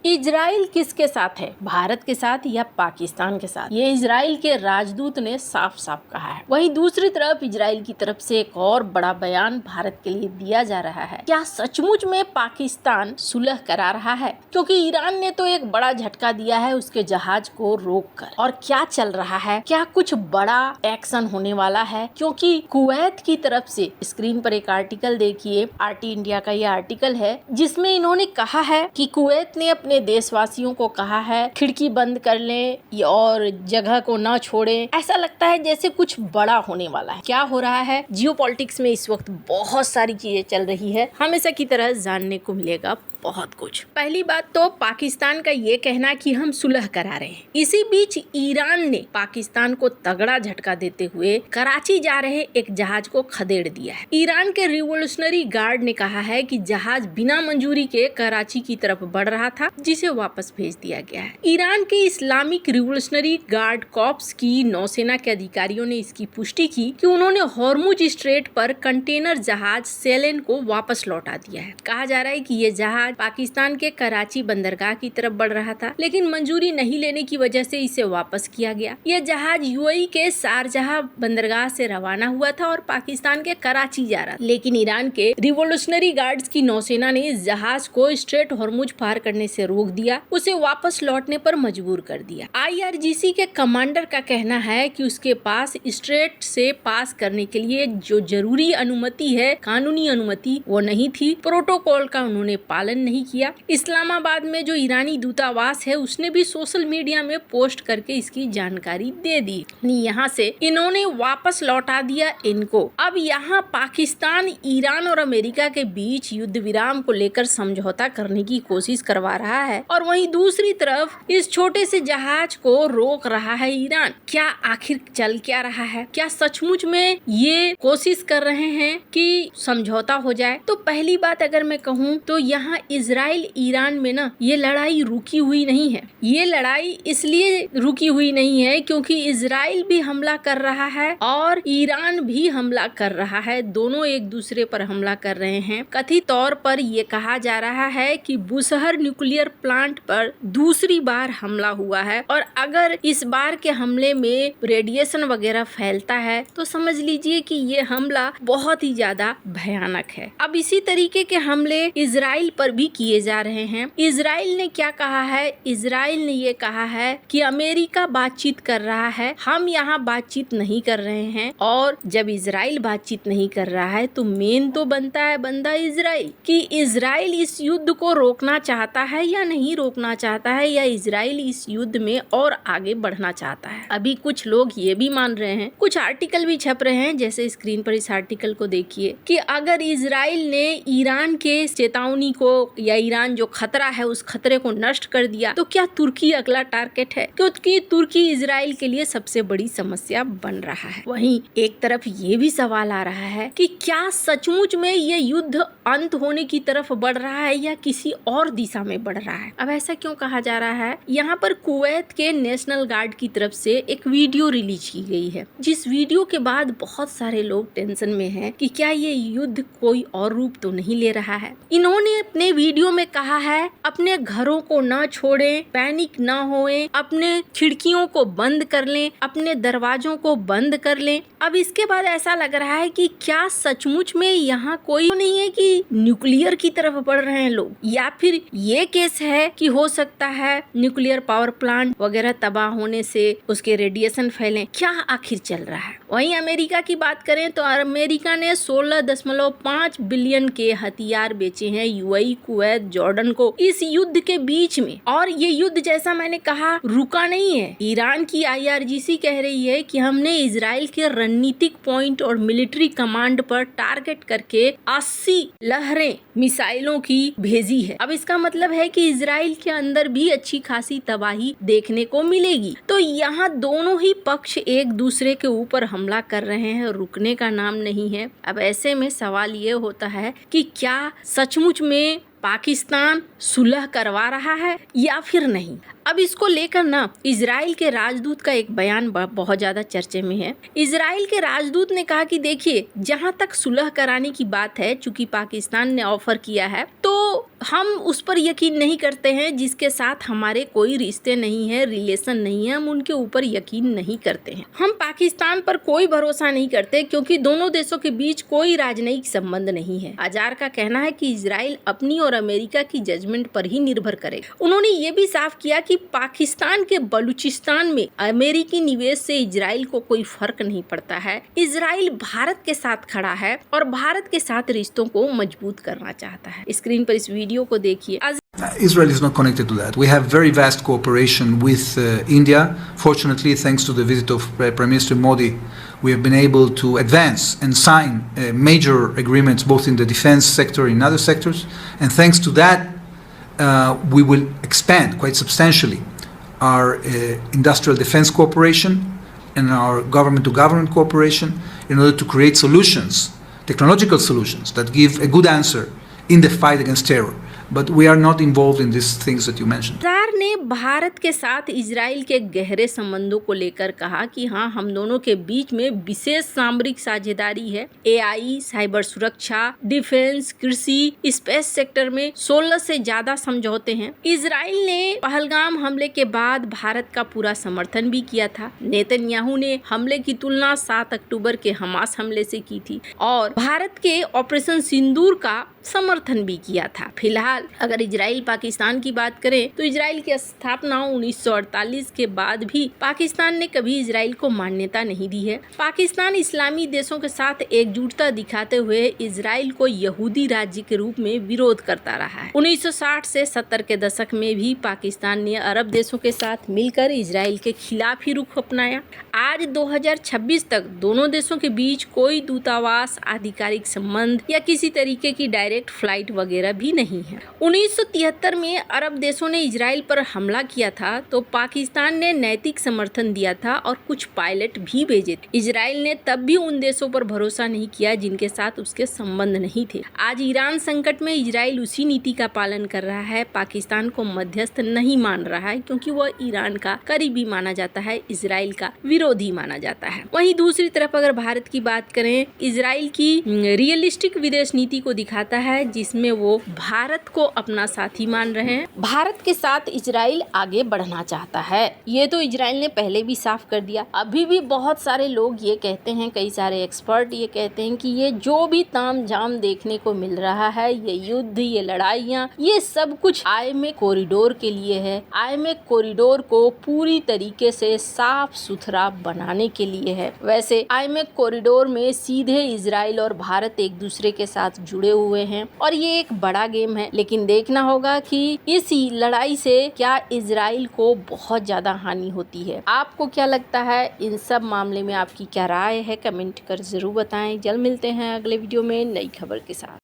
Israel किसके साथ है, भारत के साथ या पाकिस्तान के साथ? ये इजराइल के राजदूत ने साफ साफ कहा है। वहीं दूसरी तरफ इजराइल की तरफ से एक और बड़ा बयान भारत के लिए दिया जा रहा है। क्या सचमुच में पाकिस्तान सुलह करा रहा है? क्योंकि ईरान ने तो एक बड़ा झटका दिया है उसके जहाज को रोककर। और क्या चल रहा है, क्या कुछ बड़ा एक्शन होने वाला है? क्योंकि कुवैत की तरफ से स्क्रीन पर एक आर्टिकल देखिए, आरटी इंडिया का ये आर्टिकल है जिसमें इन्होंने कहा है कि कुवैत ने अपने देशवासियों को कहा है खिड़की बंद कर लें और जगह को ना छोड़ें। ऐसा लगता है जैसे कुछ बड़ा होने वाला है। क्या हो रहा है? जियोपॉलिटिक्स में इस वक्त बहुत सारी चीजें चल रही है, हमेशा की तरह जानने को मिलेगा बहुत कुछ। पहली बात तो पाकिस्तान का ये कहना कि हम सुलह करा रहे हैं। इसी बीच ईरान ने पाकिस्तान को तगड़ा झटका देते हुए कराची जा रहे एक जहाज को खदेड़ दिया है। ईरान के रिवोल्यूशनरी गार्ड ने कहा है कि जहाज बिना मंजूरी के कराची की तरफ बढ़ रहा था, जिसे वापस भेज दिया गया है। ईरान के इस्लामिक रिवोल्यूशनरी गार्ड कॉर्प्स की नौसेना के अधिकारियों ने इसकी पुष्टि की कि उन्होंने हॉर्मुज स्ट्रेट पर कंटेनर जहाज सेलेन को वापस लौटा दिया है। कहा जा रहा है कि ये जहाज पाकिस्तान के कराची बंदरगाह की तरफ बढ़ रहा था, लेकिन मंजूरी नहीं लेने की वजह से इसे वापस किया गया। यह जहाज यूएई के शारजाह बंदरगाह से रवाना हुआ था और पाकिस्तान के कराची जा रहा था, लेकिन ईरान के रिवोल्यूशनरी गार्ड्स की नौसेना ने इस जहाज को स्ट्रेट हॉर्मुज पार करने से रोक दिया, उसे वापस लौटने पर मजबूर कर दिया। आईआरजीसी के कमांडर का कहना है कि उसके पास स्ट्रेट से पास करने के लिए जो जरूरी अनुमति है, कानूनी अनुमति, वो नहीं थी। प्रोटोकॉल का उन्होंने पालन नहीं किया। इस्लामाबाद में जो ईरानी दूतावास है उसने भी सोशल मीडिया में पोस्ट करके इसकी जानकारी दे दी। यहाँ से इन्होंने वापस लौटा दिया इनको। अब यहाँ पाकिस्तान, ईरान और अमेरिका के बीच युद्ध विराम को लेकर समझौता करने की कोशिश करवा रहा है और वहीं दूसरी तरफ इस छोटे से जहाज को रोक रहा है ईरान। क्या आखिर चल क्या रहा है? क्या सचमुच में ये कोशिश कर रहे हैं कि समझौता हो जाए? तो पहली बात अगर मैं कहूँ तो यहाँ इजराइल ईरान में ना ये लड़ाई रुकी हुई नहीं है। ये लड़ाई इसलिए रुकी हुई नहीं है क्योंकि इजराइल भी हमला कर रहा है और ईरान भी हमला कर रहा है। दोनों एक दूसरे पर हमला कर रहे हैं। कथित तौर पर ये कहा जा रहा है कि बुशहर न्यूक्लियर प्लांट पर दूसरी बार हमला हुआ है और अगर इस बार के हमले में रेडिएशन वगैरह फैलता है तो समझ लीजिए कि ये हमला बहुत ही ज्यादा भयानक है। अब इसी तरीके के हमले इजराइल पर भी किए जा रहे हैं। इजराइल ने क्या कहा है? इजराइल ने ये कहा है कि अमेरिका बातचीत कर रहा है, हम यहाँ बातचीत नहीं कर रहे हैं। और जब इजराइल बातचीत नहीं कर रहा है तो मेन तो बनता है बंदा इजराइल कि इजराइल इस युद्ध को रोकना चाहता है या नहीं रोकना चाहता है, या इजराइल इस युद्ध में और आगे बढ़ना चाहता है। अभी कुछ लोग ये भी मान रहे हैं, कुछ आर्टिकल भी छप रहे हैं, जैसे स्क्रीन पर इस आर्टिकल को देखिए, कि अगर इजराइल ने ईरान के चेतावनी को या ईरान जो खतरा है उस खतरे को नष्ट कर दिया तो क्या तुर्की अगला टारगेट है? क्योंकि तुर्की इजराइल के लिए सबसे बड़ी समस्या बन रहा है। वहीं एक तरफ ये भी सवाल आ रहा है कि क्या सचमुच में ये युद्ध अंत होने की तरफ बढ़ रहा है या किसी और दिशा में बढ़ रहा है? अब ऐसा क्यों कहा जा रहा है? यहाँ पर कुवैत के नेशनल गार्ड की तरफ से एक वीडियो रिलीज की गई है, जिस वीडियो के बाद बहुत सारे लोग टेंशन में हैं कि क्या ये युद्ध कोई और रूप तो नहीं ले रहा है। इन्होंने अपने वीडियो में कहा है अपने घरों को ना छोड़ें, पैनिक ना होएं, अपने खिड़कियों को बंद कर लें, अपने दरवाजों को बंद कर लें। अब इसके बाद ऐसा लग रहा है कि क्या सचमुच में यहाँ कोई नहीं है कि न्यूक्लियर की तरफ बढ़ रहे हैं लोग, या फिर ये केस है कि हो सकता है न्यूक्लियर पावर प्लांट वगैरह तबाह होने से उसके रेडिएशन फैले। क्या आखिर चल रहा है? वहीं अमेरिका की बात करें तो अमेरिका ने 16.5 बिलियन के हथियार बेचे हैं यूएई, कुवैत, जॉर्डन को इस युद्ध के बीच में। और ये युद्ध जैसा मैंने कहा रुका नहीं है। ईरान की आईआरजीसी कह रही है कि हमने इजराइल के रणनीतिक पॉइंट और मिलिट्री कमांड पर टारगेट करके 80 लहरें मिसाइलों की भेजी है। अब इसका मतलब है कि इजराइल के अंदर भी अच्छी खासी तबाही देखने को मिलेगी। तो यहाँ दोनों ही पक्ष एक दूसरे के ऊपर हमला कर रहे हैं, रुकने का नाम नहीं है। अब ऐसे में सवाल ये होता है कि क्या सचमुच में पाकिस्तान सुलह करवा रहा है या फिर नहीं? अब इसको लेकर ना इजराइल के राजदूत का एक बयान बहुत ज्यादा चर्चे में है। इजराइल के राजदूत ने कहा कि देखिए, जहां तक सुलह कराने की बात है, चूंकि पाकिस्तान ने ऑफर किया है, तो हम उस पर यकीन नहीं करते हैं जिसके साथ हमारे कोई रिश्ते नहीं है, रिलेशन नहीं है, हम उनके ऊपर यकीन नहीं करते हैं। हम पाकिस्तान पर कोई भरोसा नहीं करते क्योंकि दोनों देशों के बीच कोई राजनयिक संबंध नहीं है। अजार का कहना है कि इजराइल अपनी और अमेरिका की जजमेंट पर ही निर्भर करेगा। उन्होंने ये भी साफ किया कि पाकिस्तान के बलूचिस्तान में अमेरिकी निवेश से इजराइल को कोई फर्क नहीं पड़ता है। इजराइल भारत के साथ खड़ा है और भारत के साथ रिश्तों को मजबूत करना चाहता है। स्क्रीन पर इस वीडियो को देखिए। Israel is not connected to that. We have very vast cooperation with India. Fortunately, thanks to the visit of Prime Minister Modi, we have been able to advance and sign major agreements both in the defense sector and in other sectors. And thanks to that, we will expand quite substantially our industrial defense cooperation and our government-to-government cooperation in order to create solutions, technological solutions that give a good answer in the fight against terror. But we are not involved in these things that you mentioned. अजार ने भारत के साथ Israel के गहरे संबंधों को लेकर कहा कि हाँ, हम दोनों के बीच में विशेष सामरिक साझेदारी है। एआई, साइबर सुरक्षा, डिफेंस, कृषि, स्पेस सेक्टर में 16 से ज्यादा समझौते हैं। इजराइल ने पहलगाम हमले के बाद भारत का पूरा समर्थन भी किया था। नेतन्याहू ने हमले की तुलना 7 अक्टूबर के हमास हमले से की थी और भारत के ऑपरेशन सिंदूर का समर्थन भी किया था। फिलहाल अगर इजराइल पाकिस्तान की बात करें तो इजराइल की स्थापना 1948 के बाद भी पाकिस्तान ने कभी इजराइल को मान्यता नहीं दी है। पाकिस्तान इस्लामी देशों के साथ एकजुटता दिखाते हुए इजराइल को यहूदी राज्य के रूप में विरोध करता रहा है। 1960 से 70 के दशक में भी पाकिस्तान ने अरब देशों के साथ मिलकर इजराइल के खिलाफ ही रुख अपनाया। आज 2026 तक दोनों देशों के बीच कोई दूतावास, आधिकारिक संबंध या किसी तरीके की डायरेक्ट फ्लाइट वगैरह भी नहीं है। 1973 में अरब देशों ने इजराइल पर हमला किया था तो पाकिस्तान ने नैतिक समर्थन दिया था और कुछ पायलट भी भेजे थे। इजराइल ने तब भी उन देशों पर भरोसा नहीं किया जिनके साथ उसके संबंध नहीं थे। आज ईरान संकट में इजराइल उसी नीति का पालन कर रहा है, पाकिस्तान को मध्यस्थ नहीं मान रहा है क्योंकि वह ईरान का करीबी माना जाता है, इजराइल का विरोधी माना जाता है। वहीं दूसरी तरफ अगर भारत की बात करें, इजराइल की रियलिस्टिक विदेश नीति को दिखाता है जिसमें वो भारत को अपना साथी मान रहे हैं। भारत के साथ इजराइल आगे बढ़ना चाहता है, ये तो इजराइल ने पहले भी साफ कर दिया। अभी भी बहुत सारे लोग ये कहते हैं, कई सारे एक्सपर्ट ये कहते हैं कि ये जो भी तामझाम देखने को मिल रहा है, ये युद्ध, ये लड़ाइयाँ, ये सब कुछ आईएमए कॉरिडोर के लिए है। आईएमए कॉरिडोर को पूरी तरीके से साफ सुथरा बनाने के लिए है। वैसे आईएमए कॉरिडोर में सीधे इजराइल और भारत एक दूसरे के साथ जुड़े हुए हैं और ये एक बड़ा गेम है, लेकिन देखना होगा कि इस लड़ाई से क्या इजराइल को बहुत ज्यादा हानि होती है। आपको क्या लगता है इन सब मामले में, आपकी क्या राय है, कमेंट कर जरूर बताएं। जल्द मिलते हैं अगले वीडियो में नई खबर के साथ।